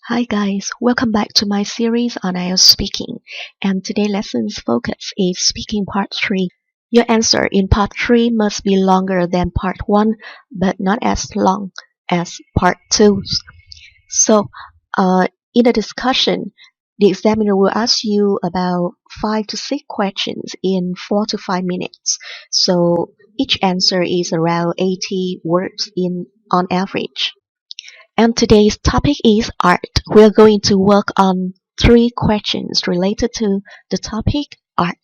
Hi guys, welcome back to my series on Ielts speaking. And today's lesson's focus is speaking part 3. Your answer in part 3 must be longer than part 1, but not as long as part 2. So, in the discussion, the examiner will ask you about 5 to 6 questions in 4 to 5 minutes. So, each answer is around 80 words on average. And today's topic is art. We're going to work on 3 questions related to the topic art.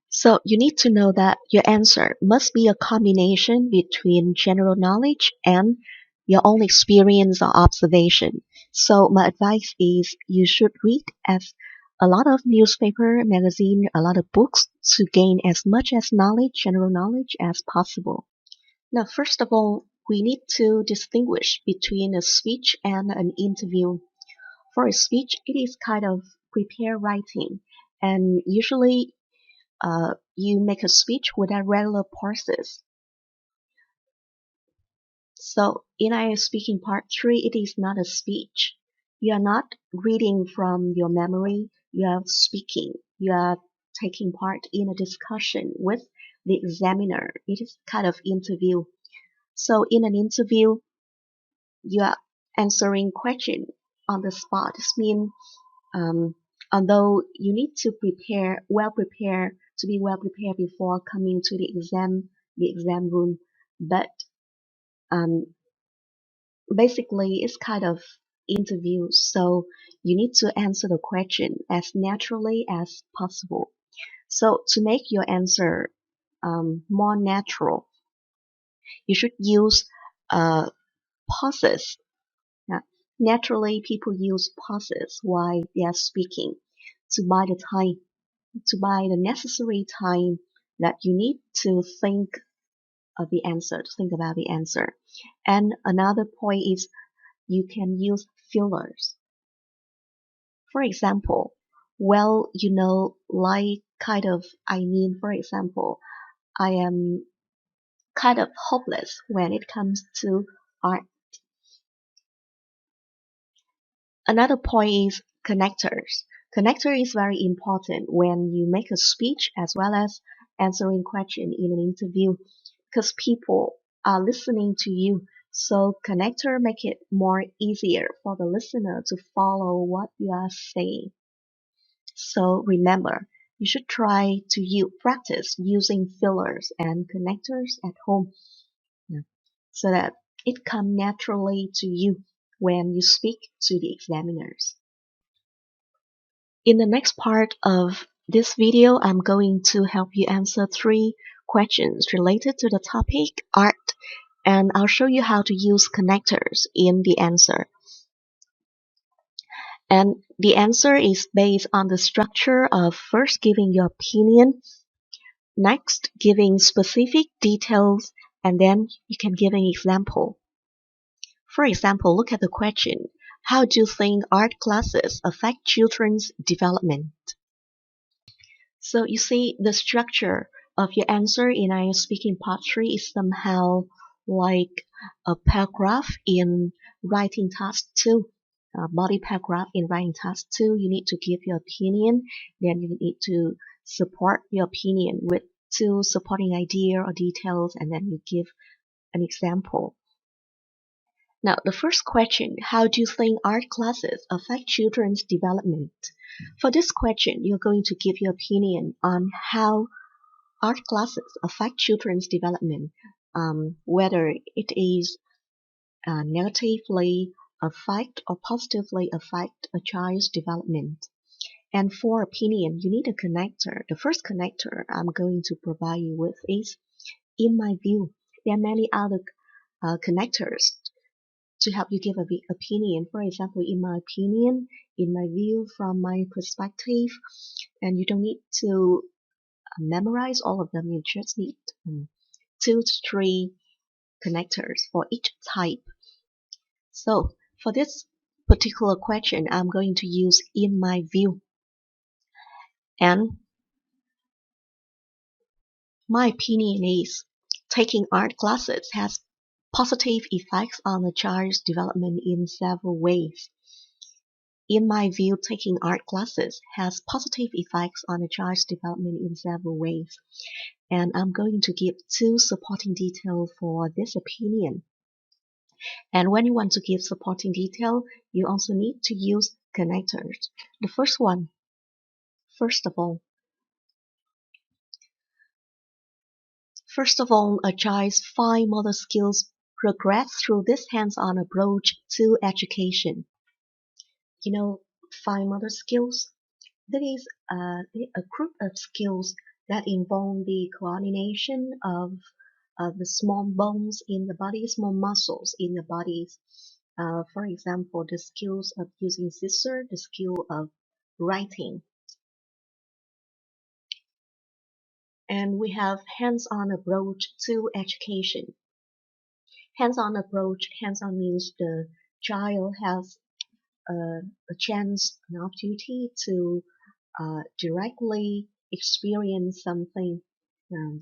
So you need to know that your answer must be a combination between general knowledge and your own experience or observation. So my advice is you should read as a lot of newspaper, magazine, a lot of books to gain as much as knowledge, general knowledge as possible. Now, first of all, we need to distinguish between a speech and an interview. For a speech, it is kind of prepared writing, and usually you make a speech without regular pauses. So, in our speaking part 3, it is not a speech. You are not reading from your memory, you are speaking. You are taking part in a discussion with the examiner. It is kind of interview. So in an interview, you are answering question on the spot. This means although you need to be well prepared before coming to the exam room, but um, basically it's kind of interview, so you need to answer the question as naturally as possible. So to make your answer more natural, you should use pauses. Now, naturally, people use pauses while they are speaking to buy the necessary time that you need to think of the answer, to think about the answer. And another point is you can use fillers. For example, for example, I am kind of hopeless when it comes to art. Another point is connectors. Connector is very important when you make a speech as well as answering question in an interview because people are listening to you. So connector make it more easier for the listener to follow what you are saying. So remember, you should try to practice using fillers and connectors at home, yeah, so that it comes naturally to you when you speak to the examiners. In the next part of this video, I'm going to help you answer 3 questions related to the topic art, and I'll show you how to use connectors in the answer. And the answer is based on the structure of first giving your opinion, next giving specific details, and then you can give an example. For example, look at the question. How do you think art classes affect children's development? So you see the structure of your answer in Ielts speaking part 3 is somehow like a paragraph in writing task 2. Body paragraph in writing task 2, you need to give your opinion, then you need to support your opinion with 2 supporting idea or details, and then you give an example. Now, the first question, how do you think art classes affect children's development? For this question, you're going to give your opinion on how art classes affect children's development, whether it is negatively affect or positively affect a child's development. And for opinion, you need a connector. The first connector I'm going to provide you with is, in my view. There are many other connectors to help you give an opinion. For example, in my opinion, in my view, from my perspective, and you don't need to memorize all of them. You just need 2 to 3 connectors for each type. So for this particular question, I'm going to use in my view. And my opinion is taking art classes has positive effects on a child's development in several ways. In my view, taking art classes has positive effects on a child's development in several ways, and I'm going to give two supporting details for this opinion. And when you want to give supporting detail, you also need to use connectors. The first one, first of all, a child's fine motor skills progress through this hands-on approach to education. You know, fine motor skills, that is a group of skills that involve the coordination of the small bones in the body, small muscles in the bodies. For example, the skills of using scissors, the skill of writing. And we have hands-on approach to education. Hands-on approach, hands-on means the child has a chance, an opportunity to directly experience something.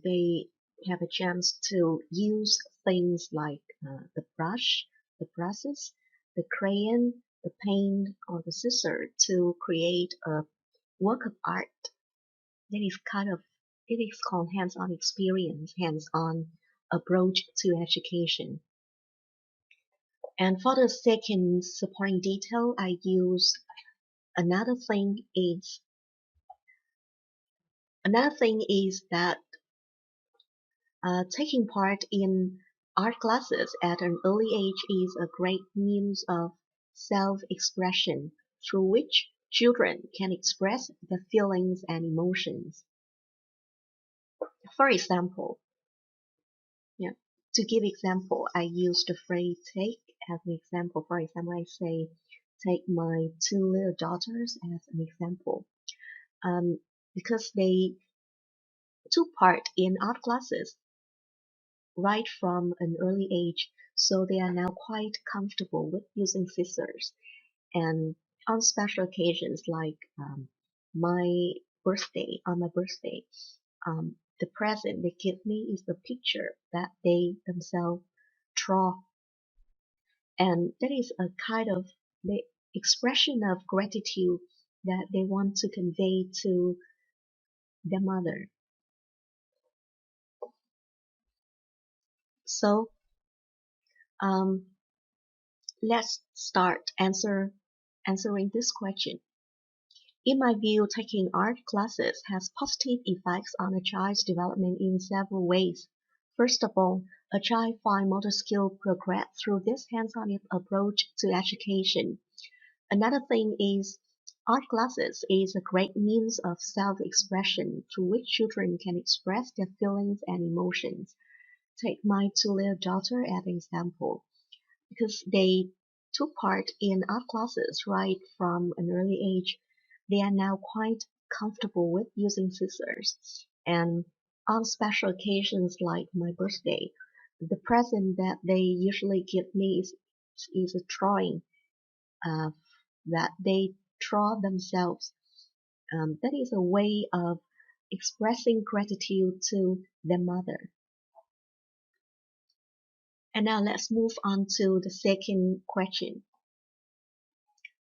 They have a chance to use things like the brush, the brushes, the crayon, the paint, or the scissor to create a work of art. It is called hands-on experience, hands-on approach to education. And for the second supporting detail, I use another thing is that taking part in art classes at an early age is a great means of self-expression through which children can express their feelings and emotions. For example, yeah, to give example, I use the phrase take as an example. For example, I say, take my two little daughters as an example. Because they took part in art classes right from an early age, so they are now quite comfortable with using scissors. And on special occasions like my on my birthday, the present they give me is the picture that they themselves draw, and that is a kind of the expression of gratitude that they want to convey to their mother. So um, let's start answering this question. In my view, taking art classes has positive effects on a child's development in several ways. First of all, a child finds motor skill progress through this hands-on approach to education. Another thing is art classes is a great means of self-expression through which children can express their feelings and emotions. Take my two little daughter as an example. Because they took part in art classes right from an early age, they are now quite comfortable with using scissors. And on special occasions like my birthday, the present that they usually give me is a drawing uh, that they draw themselves. That is a way of expressing gratitude to their mother. And now let's move on to the second question.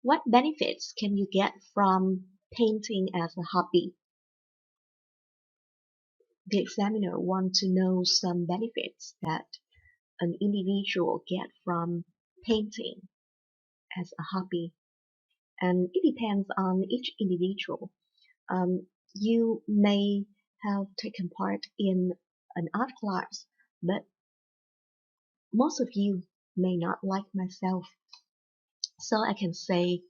What benefits can you get from painting as a hobby? The examiner wants to know some benefits that an individual get from painting as a hobby. And it depends on each individual. You may have taken part in an art class, but most of you may not like myself. So I can say,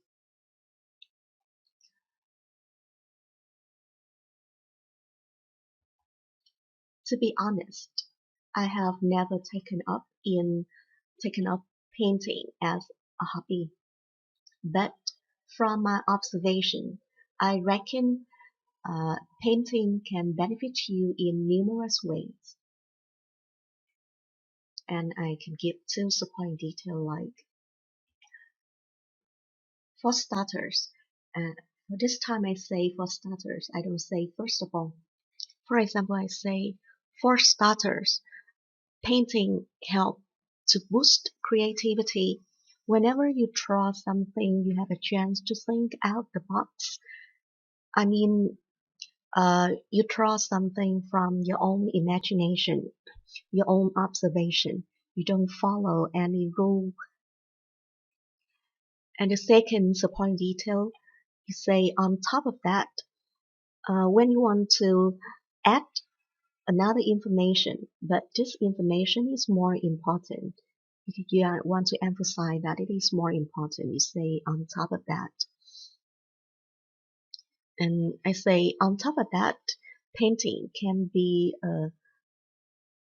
to be honest, I have never taken up painting as a hobby. But from my observation, I reckon painting can benefit you in numerous ways. And I can give two supporting details like, for starters, for this time I say for starters, I don't say first of all. For example, I say for starters, painting help to boost creativity. Whenever you draw something, you have a chance to think out the box. I mean, you draw something from your own imagination, your own observation. You don't follow any rule. And the second support detail, you say on top of that, when you want to add another information, but this information is more important. If you want to emphasize that it is more important, you say on top of that. And I say on top of that, painting can be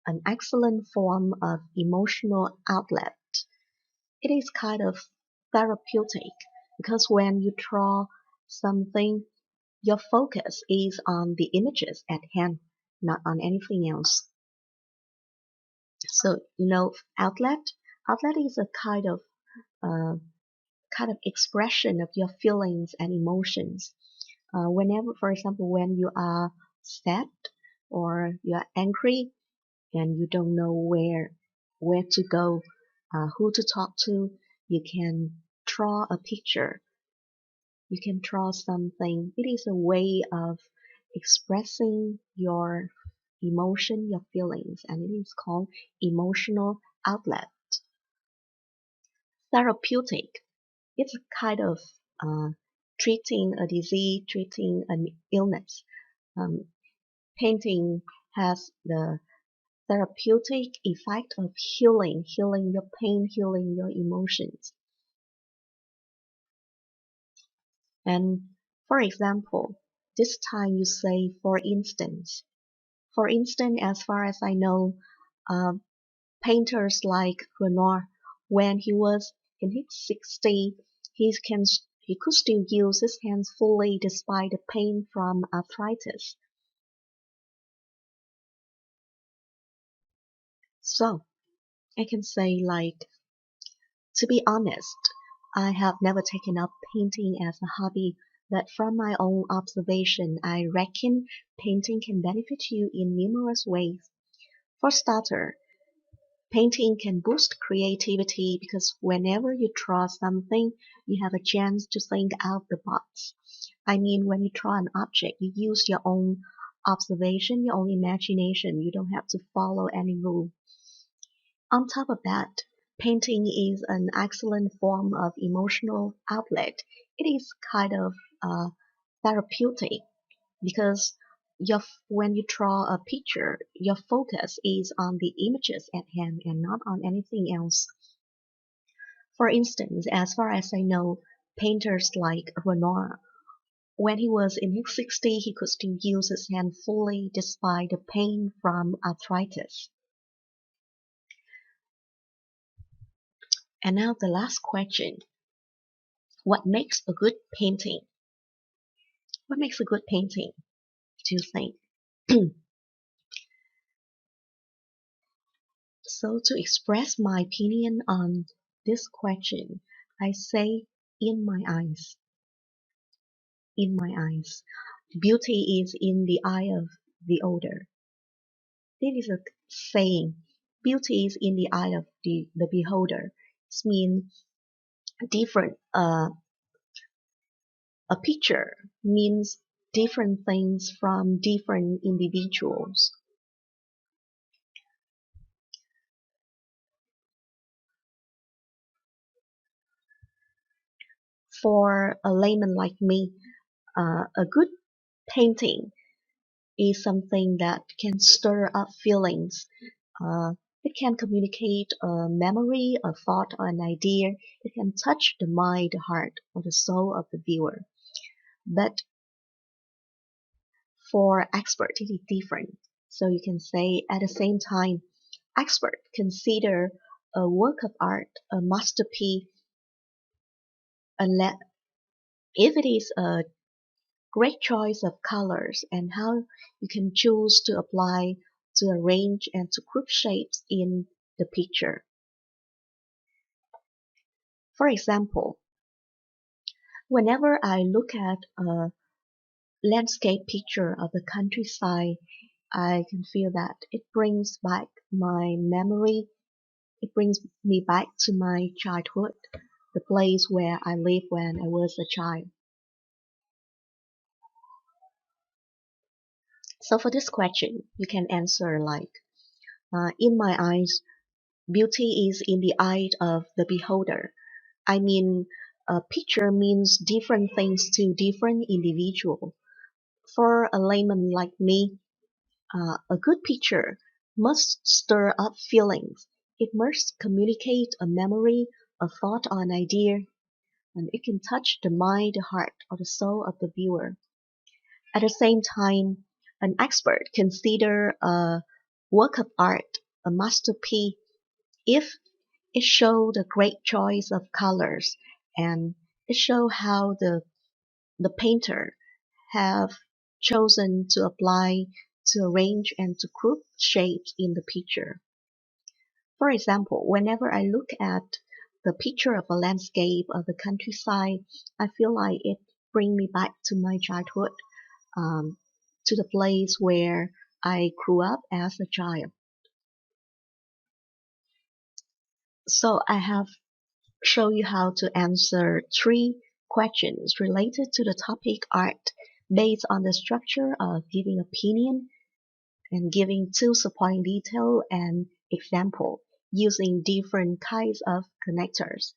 an excellent form of emotional outlet. It is kind of therapeutic because when you draw something, your focus is on the images at hand, not on anything else. So, outlet is a uh, kind of expression of your feelings and emotions. Whenever, for example, when you are sad or you are angry and you don't know where to go, who to talk to, you can draw a picture. You can draw something. It is a way of expressing your emotion, your feelings, and it is called emotional outlet. Therapeutic. It's a kind of uh, treating a disease, treating an illness. Um, Painting has the therapeutic effect of healing your pain, healing your emotions. And for example, this time you say for instance. For instance, as far as I know, uh, painters like Renoir, when he was in his 60s, he could still use his hands fully despite the pain from arthritis. So I can say like, to be honest, I have never taken up painting as a hobby, but from my own observation, I reckon painting can benefit you in numerous ways. For starter, painting can boost creativity because whenever you draw something, you have a chance to think out the box. I mean, when you draw an object, you use your own observation, your own imagination. You don't have to follow any rule. On top of that, painting is an excellent form of emotional outlet. It is kind of therapeutic because when you draw a picture, your focus is on the images at hand and not on anything else. For instance, as far as I know, painters like Renoir, when he was in his 60s, he could still use his hand fully despite the pain from arthritis. And now the last question. What makes a good painting? What makes a good painting, do you think? So to express my opinion on this question, I say in my eyes. In my eyes. Beauty is in the eye of the beholder. This is a saying. Beauty is in the eye of the beholder. It means different. A picture means different things from different individuals. For a layman like me, a good painting is something that can stir up feelings. It can communicate a memory, a thought, or an idea. It can touch the mind, the heart, or the soul of the viewer. But for expert, it is different. So you can say at the same time, expert consider a work of art a masterpiece unless if it is a great choice of colors and how you can choose to apply, to arrange, and to group shapes in the picture. For example, whenever I look at a landscape picture of the countryside, I can feel that it brings back my memory It brings me back to my childhood, the place where I lived when I was a child. So for this question, you can answer like, in my eyes, beauty is in the eye of the beholder. I mean, a picture means different things to different individuals. For a layman like me, a good picture must stir up feelings. It must communicate a memory, a thought, or an idea, and it can touch the mind, the heart, or the soul of the viewer. At the same time, an expert consider a work of art a masterpiece if it shows a great choice of colors and it shows how the painter have chosen to apply, to arrange, and to group shapes in the picture. For example, whenever I look at the picture of a landscape of the countryside, I feel like it brings me back to my childhood, um, to the place where I grew up as a child. So I have shown you how to answer three questions related to the topic art based on the structure of giving opinion and giving two supporting detail and example using different kinds of connectors.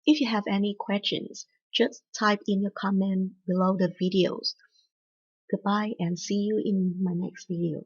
If you have any questions, just type in your comment below the videos. Goodbye and see you in my next video.